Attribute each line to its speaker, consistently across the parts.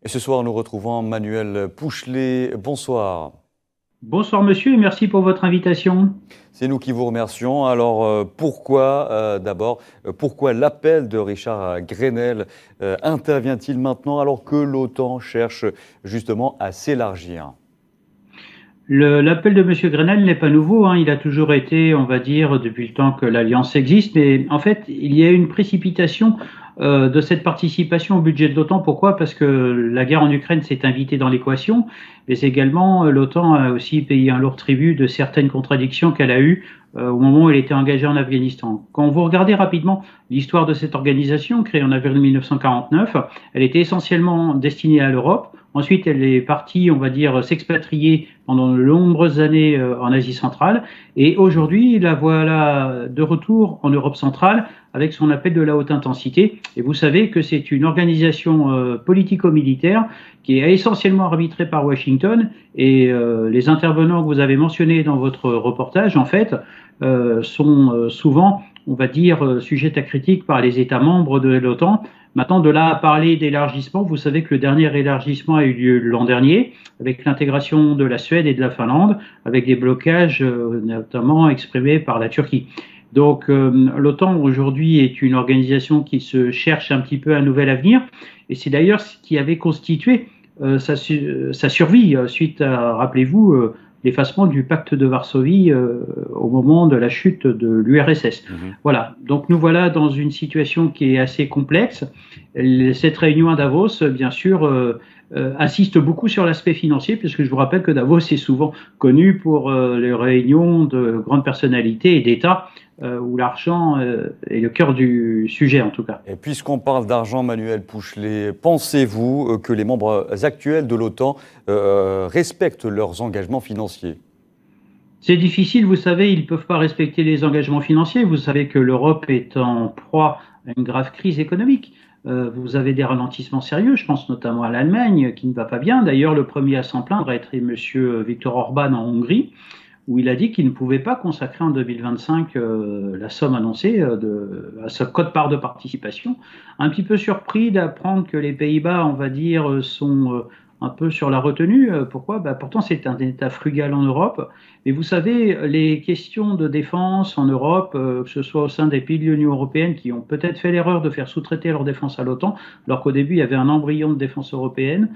Speaker 1: Et ce soir, nous retrouvons Manuel Pouchelet. Bonsoir.
Speaker 2: Bonsoir monsieur et merci pour votre invitation.
Speaker 1: C'est nous qui vous remercions. Alors, pourquoi l'appel de Richard Grenell intervient-il maintenant alors que l'OTAN cherche justement à s'élargir?
Speaker 2: L'appel de monsieur Grenell n'est pas nouveau, hein. Il a toujours été, on va dire, depuis le temps que l'Alliance existe, mais en fait, il y a une précipitation de cette participation au budget de l'OTAN. Pourquoi? Parce que la guerre en Ukraine s'est invitée dans l'équation, mais également l'OTAN a aussi payé un lourd tribut de certaines contradictions qu'elle a eues au moment où elle était engagée en Afghanistan. Quand vous regardez rapidement l'histoire de cette organisation, créée en avril 1949, elle était essentiellement destinée à l'Europe. Ensuite, elle est partie, on va dire, s'expatrier pendant de nombreuses années en Asie centrale. Et aujourd'hui, la voilà de retour en Europe centrale avec son appel de la haute intensité. Et vous savez que c'est une organisation politico-militaire qui est essentiellement arbitrée par Washington. Et les intervenants que vous avez mentionnés dans votre reportage, en fait, sont souvent, on va dire, sujettes à critique par les États membres de l'OTAN. Maintenant, de là à parler d'élargissement, vous savez que le dernier élargissement a eu lieu l'an dernier, avec l'intégration de la Suède et de la Finlande, avec des blocages notamment exprimés par la Turquie. Donc l'OTAN aujourd'hui est une organisation qui se cherche un petit peu un nouvel avenir, et c'est d'ailleurs ce qui avait constitué sa survie suite à, rappelez-vous, l'effacement du pacte de Varsovie au moment de la chute de l'URSS. Voilà, donc nous voilà dans une situation qui est assez complexe. Cette réunion à Davos, bien sûr, insiste beaucoup sur l'aspect financier, puisque je vous rappelle que Davos est souvent connu pour les réunions de grandes personnalités et d'États où l'argent est le cœur du sujet en tout cas.
Speaker 1: Et puisqu'on parle d'argent, Manuel Pouchelet, pensez-vous que les membres actuels de l'OTAN respectent leurs engagements financiers?
Speaker 2: C'est difficile, vous savez, ils ne peuvent pas respecter les engagements financiers. Vous savez que l'Europe est en proie à une grave crise économique. Vous avez des ralentissements sérieux, je pense notamment à l'Allemagne qui ne va pas bien. D'ailleurs, le premier à s'en plaindre a été M. Viktor Orban en Hongrie, où il a dit qu'il ne pouvait pas consacrer en 2025 la somme annoncée à sa quote-part de participation. Un petit peu surpris d'apprendre que les Pays-Bas, on va dire, sont un peu sur la retenue. Pourquoi? Pourtant, c'est un État frugal en Europe. Mais vous savez, les questions de défense en Europe, que ce soit au sein des pays de l'Union européenne qui ont peut-être fait l'erreur de faire sous-traiter leur défense à l'OTAN, alors qu'au début, il y avait un embryon de défense européenne,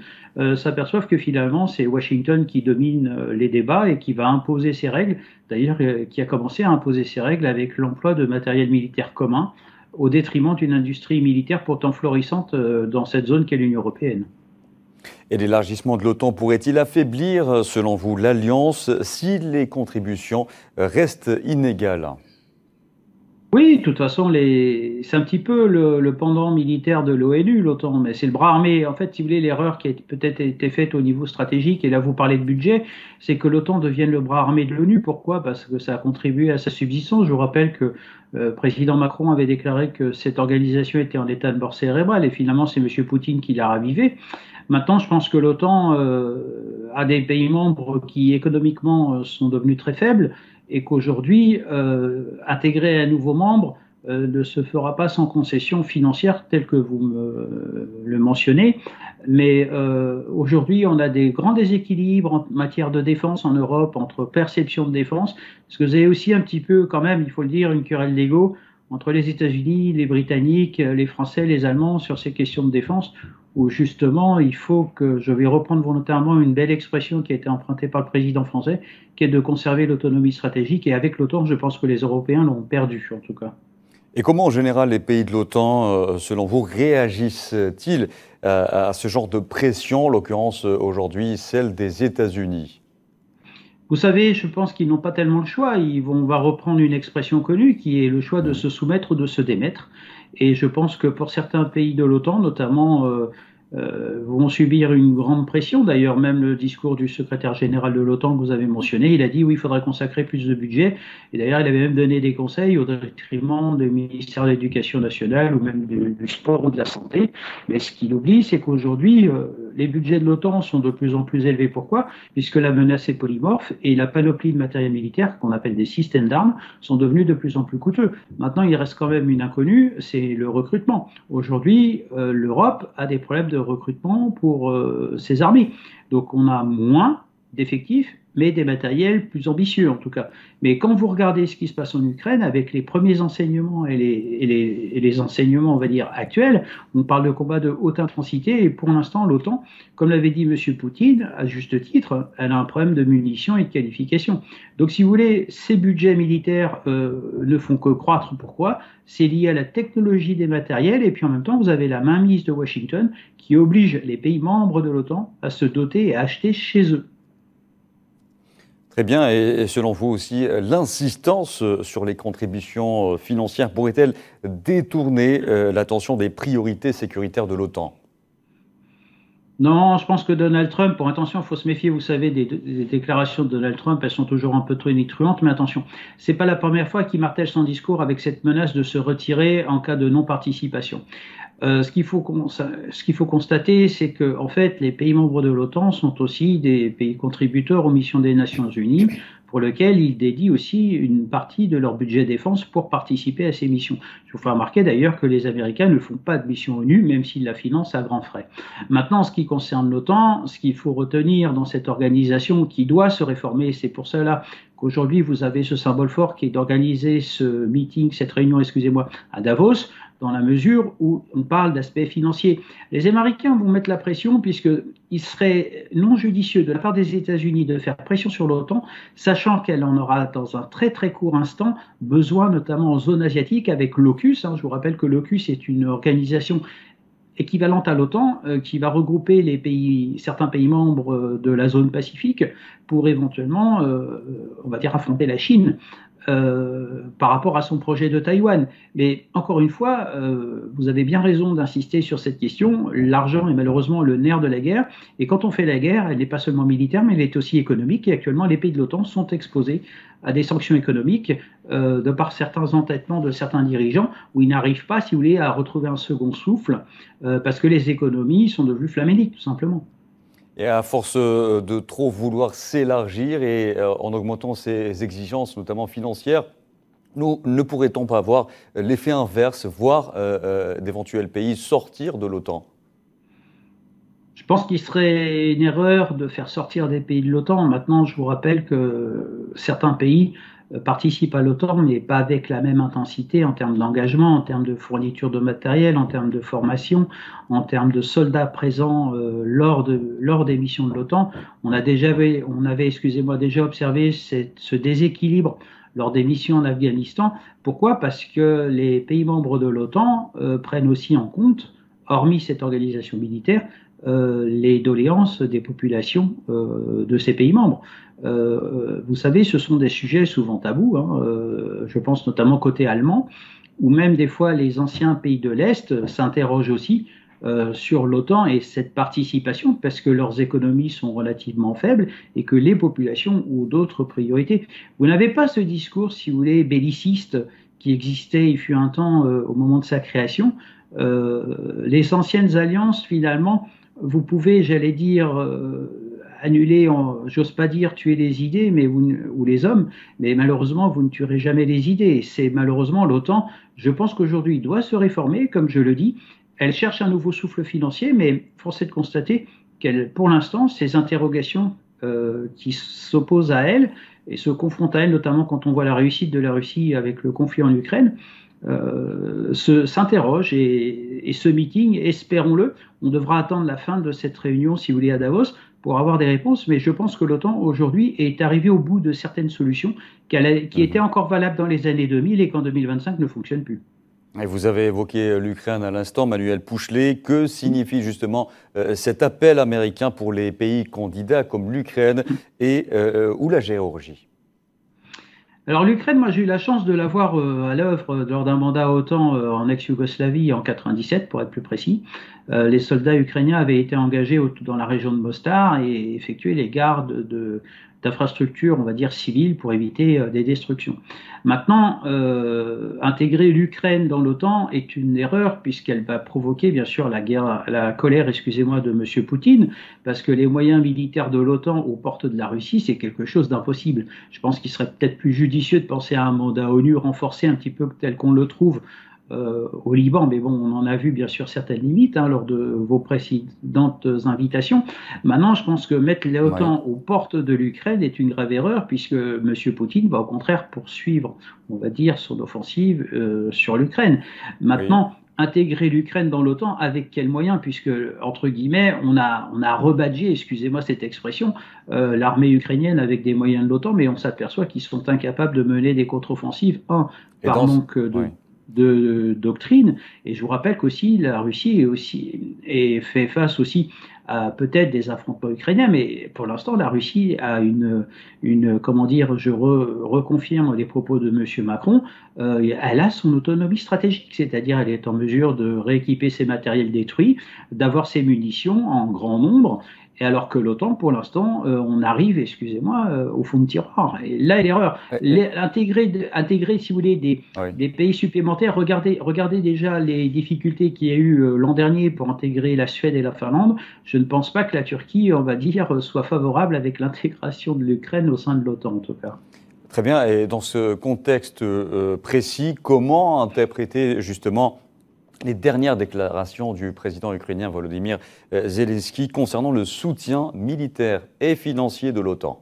Speaker 2: s'aperçoivent que finalement, c'est Washington qui domine les débats et qui va imposer ses règles. D'ailleurs, qui a commencé à imposer ses règles avec l'emploi de matériel militaire commun au détriment d'une industrie militaire pourtant florissante dans cette zone qu'est l'Union européenne.
Speaker 1: Et l'élargissement de l'OTAN pourrait-il affaiblir, selon vous, l'Alliance si les contributions restent inégales?
Speaker 2: Oui, de toute façon, c'est un petit peu le pendant militaire de l'ONU, l'OTAN, mais c'est le bras armé. En fait, si vous voulez, l'erreur qui a peut-être été faite au niveau stratégique, et là vous parlez de budget, c'est que l'OTAN devienne le bras armé de l'ONU. Pourquoi? Parce que ça a contribué à sa subsistance. Je vous rappelle que le président Macron avait déclaré que cette organisation était en état de mort cérébrale, et finalement c'est M. Poutine qui l'a ravivé. Maintenant, je pense que l'OTAN a des pays membres qui économiquement sont devenus très faibles et qu'aujourd'hui, intégrer un nouveau membre ne se fera pas sans concession financière telle que vous le mentionnez. Mais aujourd'hui, on a des grands déséquilibres en matière de défense en Europe, entre perception de défense, parce que vous avez aussi un petit peu, quand même, il faut le dire, une querelle d'ego entre les États-Unis, les Britanniques, les Français, les Allemands sur ces questions de défense, où justement il faut que, je vais reprendre volontairement une belle expression qui a été empruntée par le président français, qui est de conserver l'autonomie stratégique. Et avec l'OTAN, je pense que les Européens l'ont perdu en tout cas.
Speaker 1: Et comment en général les pays de l'OTAN, selon vous, réagissent-ils à ce genre de pression, en l'occurrence aujourd'hui celle des États-Unis?
Speaker 2: Vous savez, je pense qu'ils n'ont pas tellement le choix. On va reprendre une expression connue qui est le choix de se soumettre ou de se démettre. Et je pense que pour certains pays de l'OTAN, notamment, vont subir une grande pression. D'ailleurs, même le discours du secrétaire général de l'OTAN que vous avez mentionné, il a dit oui, il faudrait consacrer plus de budget. Et d'ailleurs, il avait même donné des conseils au détriment du ministère de l'Éducation nationale ou même du sport ou de la santé. Mais ce qu'il oublie, c'est qu'aujourd'hui, les budgets de l'OTAN sont de plus en plus élevés. Pourquoi? Puisque la menace est polymorphe et la panoplie de matériel militaire, qu'on appelle des systèmes d'armes, sont devenus de plus en plus coûteux. Maintenant, il reste quand même une inconnue, c'est le recrutement. Aujourd'hui, l'Europe a des problèmes de de recrutement pour ces armées. Donc on a moins d'effectifs, mais des matériels plus ambitieux en tout cas. Mais quand vous regardez ce qui se passe en Ukraine, avec les premiers enseignements et les enseignements, on va dire, actuels, on parle de combats de haute intensité, et pour l'instant, l'OTAN, comme l'avait dit M. Poutine, à juste titre, elle a un problème de munitions et de qualification. Donc si vous voulez, ces budgets militaires ne font que croître. Pourquoi? C'est lié à la technologie des matériels, et puis en même temps, vous avez la mainmise de Washington qui oblige les pays membres de l'OTAN à se doter et à acheter chez eux.
Speaker 1: Très bien, et selon vous aussi, l'insistance sur les contributions financières pourrait-elle détourner l'attention des priorités sécuritaires de l'OTAN?
Speaker 2: Non, je pense que Donald Trump, pour attention, il faut se méfier, vous savez, des déclarations de Donald Trump, elles sont toujours un peu tonitruantes, mais attention, c'est pas la première fois qu'il martèle son discours avec cette menace de se retirer en cas de non-participation. Ce qu'il faut constater, c'est que en fait, les pays membres de l'OTAN sont aussi des pays contributeurs aux missions des Nations Unies, pour lesquels ils dédient aussi une partie de leur budget défense pour participer à ces missions. Il faut faire remarquer d'ailleurs que les Américains ne font pas de mission ONU, même s'ils la financent à grands frais. Maintenant, en ce qui concerne l'OTAN, ce qu'il faut retenir dans cette organisation qui doit se réformer, c'est pour cela qu'aujourd'hui vous avez ce symbole fort qui est d'organiser ce meeting, cette réunion, excusez-moi, à Davos, dans la mesure où on parle d'aspects financiers. Les Américains vont mettre la pression puisqu'il serait non judicieux de la part des États-Unis de faire pression sur l'OTAN, sachant qu'elle en aura dans un très très court instant besoin, notamment en zone asiatique avec l'AUKUS. Je vous rappelle que l'AUKUS est une organisation équivalente à l'OTAN qui va regrouper certains pays membres de la zone Pacifique pour éventuellement, on va dire, affronter la Chine. Par rapport à son projet de Taïwan. Mais encore une fois, vous avez bien raison d'insister sur cette question. L'argent est malheureusement le nerf de la guerre. Et quand on fait la guerre, elle n'est pas seulement militaire, mais elle est aussi économique. Et actuellement, les pays de l'OTAN sont exposés à des sanctions économiques de par certains entêtements de certains dirigeants où ils n'arrivent pas, si vous voulez, à retrouver un second souffle parce que les économies sont devenues flaméliques, tout simplement.
Speaker 1: Et à force de trop vouloir s'élargir et en augmentant ses exigences, notamment financières, nous ne pourrait-on pas avoir l'effet inverse, voir d'éventuels pays sortir de l'OTAN?
Speaker 2: Je pense qu'il serait une erreur de faire sortir des pays de l'OTAN. Maintenant, je vous rappelle que certains pays participent à l'OTAN, mais pas avec la même intensité en termes d'engagement, en termes de fourniture de matériel, en termes de formation, en termes de soldats présents lors des missions de l'OTAN. On avait déjà observé ce déséquilibre lors des missions en Afghanistan. Pourquoi? Parce que les pays membres de l'OTAN prennent aussi en compte, hormis cette organisation militaire, les doléances des populations de ces pays membres. Vous savez, ce sont des sujets souvent tabous, je pense notamment côté allemand, où même des fois les anciens pays de l'Est s'interrogent aussi sur l'OTAN et cette participation, parce que leurs économies sont relativement faibles et que les populations ont d'autres priorités. Vous n'avez pas ce discours, si vous voulez, belliciste qui existait, il fut un temps, au moment de sa création. Les anciennes alliances, finalement, vous pouvez, j'allais dire, annuler, j'ose pas dire tuer les idées ou les hommes, mais malheureusement, vous ne tuerez jamais les idées. C'est malheureusement l'OTAN, je pense qu'aujourd'hui, doit se réformer, comme je le dis. Elle cherche un nouveau souffle financier, mais force est de constater qu'elle, pour l'instant, ces interrogations qui s'opposent à elle et se confrontent à elle, notamment quand on voit la réussite de la Russie avec le conflit en Ukraine, s'interroge et ce meeting, espérons-le, on devra attendre la fin de cette réunion, si vous voulez, à Davos, pour avoir des réponses, mais je pense que l'OTAN aujourd'hui est arrivé au bout de certaines solutions qui étaient encore valables dans les années 2000 et qu'en 2025 ne fonctionnent plus.
Speaker 1: Et vous avez évoqué l'Ukraine à l'instant, Manuel Pouchelet. Que signifie justement cet appel américain pour les pays candidats comme l'Ukraine ou la Géorgie?
Speaker 2: Alors l'Ukraine, moi j'ai eu la chance de la voir à l'œuvre lors d'un mandat OTAN en ex-Yougoslavie en 97 pour être plus précis. Les soldats ukrainiens avaient été engagés dans la région de Mostar et effectué les gardes d'infrastructures, on va dire civiles, pour éviter des destructions. Maintenant, intégrer l'Ukraine dans l'OTAN est une erreur puisqu'elle va provoquer bien sûr la colère, excusez-moi, de M. Poutine, parce que les moyens militaires de l'OTAN aux portes de la Russie, c'est quelque chose d'impossible. Je pense qu'il serait peut-être plus judicieux de penser à un mandat ONU renforcé un petit peu tel qu'on le trouve au Liban, mais bon, on en a vu bien sûr certaines limites lors de vos précédentes invitations. Maintenant, je pense que mettre
Speaker 1: Oui.
Speaker 2: l'OTAN aux portes de l'Ukraine est une grave erreur, puisque M. Poutine va au contraire poursuivre, on va dire, son offensive sur l'Ukraine.
Speaker 1: Oui.
Speaker 2: Maintenant, intégrer l'Ukraine dans l'OTAN, avec quels moyens, puisque, entre guillemets, on a rebadgé, excusez-moi cette expression, l'armée ukrainienne avec des moyens de l'OTAN, mais on s'aperçoit qu'ils sont incapables de mener des contre-offensives,
Speaker 1: Et
Speaker 2: par
Speaker 1: dans ce...
Speaker 2: manque
Speaker 1: Oui.
Speaker 2: de doctrine. Et je vous rappelle qu'aussi la Russie est fait face aussi à peut-être des affrontements ukrainiens, mais pour l'instant la Russie a comment dire, je reconfirme les propos de M. Macron, elle a son autonomie stratégique, c'est-à-dire elle est en mesure de rééquiper ses matériels détruits, d'avoir ses munitions en grand nombre. Et alors que l'OTAN, pour l'instant, on arrive, excusez-moi, au fond de tiroir. Et là est l'erreur. Intégrer, si vous voulez,
Speaker 1: Oui.
Speaker 2: des pays supplémentaires. Regardez déjà les difficultés qu'il y a eu l'an dernier pour intégrer la Suède et la Finlande. Je ne pense pas que la Turquie, on va dire, soit favorable avec l'intégration de l'Ukraine au sein de l'OTAN, en tout cas.
Speaker 1: Très bien. Et dans ce contexte précis, comment interpréter justement les dernières déclarations du président ukrainien Volodymyr Zelensky concernant le soutien militaire et financier de l'OTAN?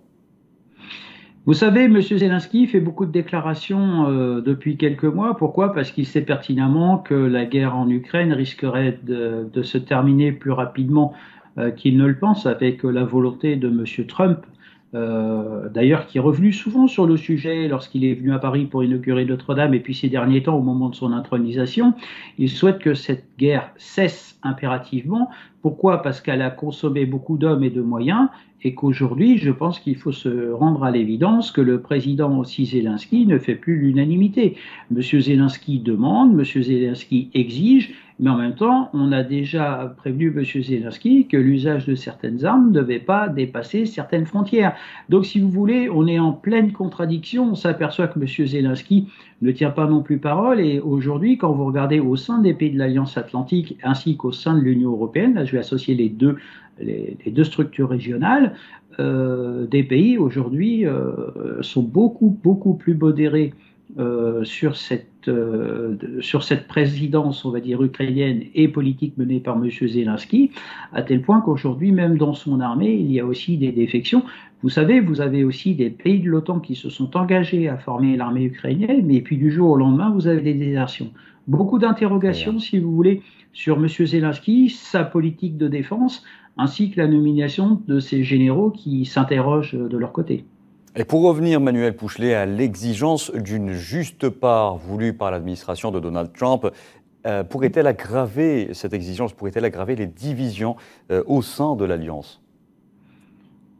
Speaker 2: Vous savez, M. Zelensky fait beaucoup de déclarations depuis quelques mois. Pourquoi? Parce qu'il sait pertinemment que la guerre en Ukraine risquerait de se terminer plus rapidement qu'il ne le pense, avec la volonté de M. Trump, d'ailleurs, qui est revenu souvent sur le sujet lorsqu'il est venu à Paris pour inaugurer Notre-Dame, et puis ces derniers temps, au moment de son intronisation. Il souhaite que cette guerre cesse impérativement. Pourquoi? Parce qu'elle a consommé beaucoup d'hommes et de moyens, et qu'aujourd'hui, je pense qu'il faut se rendre à l'évidence que le président aussi Zelensky ne fait plus l'unanimité. M. Zelensky demande, M. Zelensky exige, mais en même temps, on a déjà prévenu M. Zelensky que l'usage de certaines armes ne devait pas dépasser certaines frontières. Donc, si vous voulez, on est en pleine contradiction. On s'aperçoit que M. Zelensky ne tient pas non plus parole. Et aujourd'hui, quand vous regardez au sein des pays de l'Alliance Atlantique ainsi qu'au sein de l'Union européenne, là je vais associer les deux structures régionales, des pays aujourd'hui sont beaucoup plus modérés sur cette présidence, on va dire, ukrainienne et politique menée par M. Zelensky, à tel point qu'aujourd'hui, même dans son armée, il y a aussi des défections. Vous savez, vous avez aussi des pays de l'OTAN qui se sont engagés à former l'armée ukrainienne, mais puis du jour au lendemain, vous avez des désertions. Beaucoup
Speaker 1: Très bien.
Speaker 2: d'interrogations, si vous voulez, sur M. Zelensky, sa politique de défense, ainsi que la nomination de ces généraux qui s'interrogent de leur côté.
Speaker 1: Et pour revenir, Manuel Pouchelet, à l'exigence d'une juste part voulue par l'administration de Donald Trump, pourrait-elle aggraver, cette exigence pourrait-elle aggraver les divisions au sein de l'Alliance?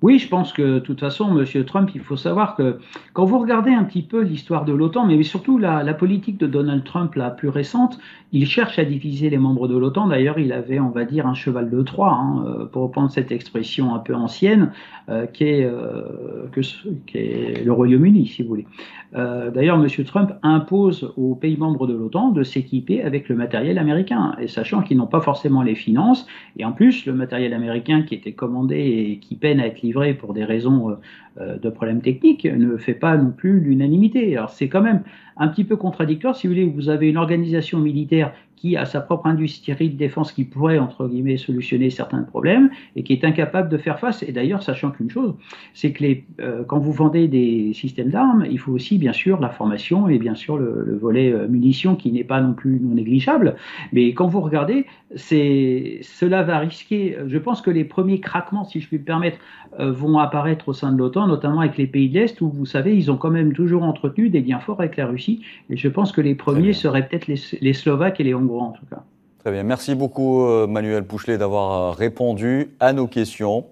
Speaker 2: Oui, je pense que de toute façon, M. Trump, il faut savoir que quand vous regardez un petit peu l'histoire de l'OTAN, mais surtout la politique de Donald Trump la plus récente, il cherche à diviser les membres de l'OTAN. D'ailleurs, il avait, on va dire, un cheval de Troie, pour reprendre cette expression un peu ancienne, qui est le Royaume-Uni, si vous voulez. D'ailleurs, M. Trump impose aux pays membres de l'OTAN de s'équiper avec le matériel américain, et sachant qu'ils n'ont pas forcément les finances, et en plus, le matériel américain qui était commandé et qui peine à être livré pour des raisons de problèmes techniques ne fait pas non plus l'unanimité. Alors c'est quand même un petit peu contradictoire, si vous voulez, vous avez une organisation militaire qui a sa propre industrie de défense qui pourrait, entre guillemets, solutionner certains problèmes et qui est incapable de faire face. Et d'ailleurs, sachant qu'une chose, c'est que quand vous vendez des systèmes d'armes, il faut aussi, bien sûr, la formation et bien sûr le volet munitions qui n'est pas non plus non négligeable. Mais quand vous regardez, cela va risquer, je pense que les premiers craquements, si je puis me permettre, vont apparaître au sein de l'OTAN, notamment avec les pays de l'Est, où vous savez, ils ont quand même toujours entretenu des liens forts avec la Russie. Et je pense que les
Speaker 1: Très
Speaker 2: premiers
Speaker 1: bien.
Speaker 2: seraient peut-être les Slovaques et les Hongrois, en tout cas.
Speaker 1: Très bien. Merci beaucoup, Manuel Pouchelet, d'avoir répondu à nos questions.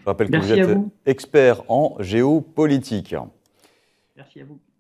Speaker 1: Je rappelle que vous
Speaker 2: Merci à
Speaker 1: êtes
Speaker 2: vous.
Speaker 1: expert en géopolitique.
Speaker 2: Merci à vous.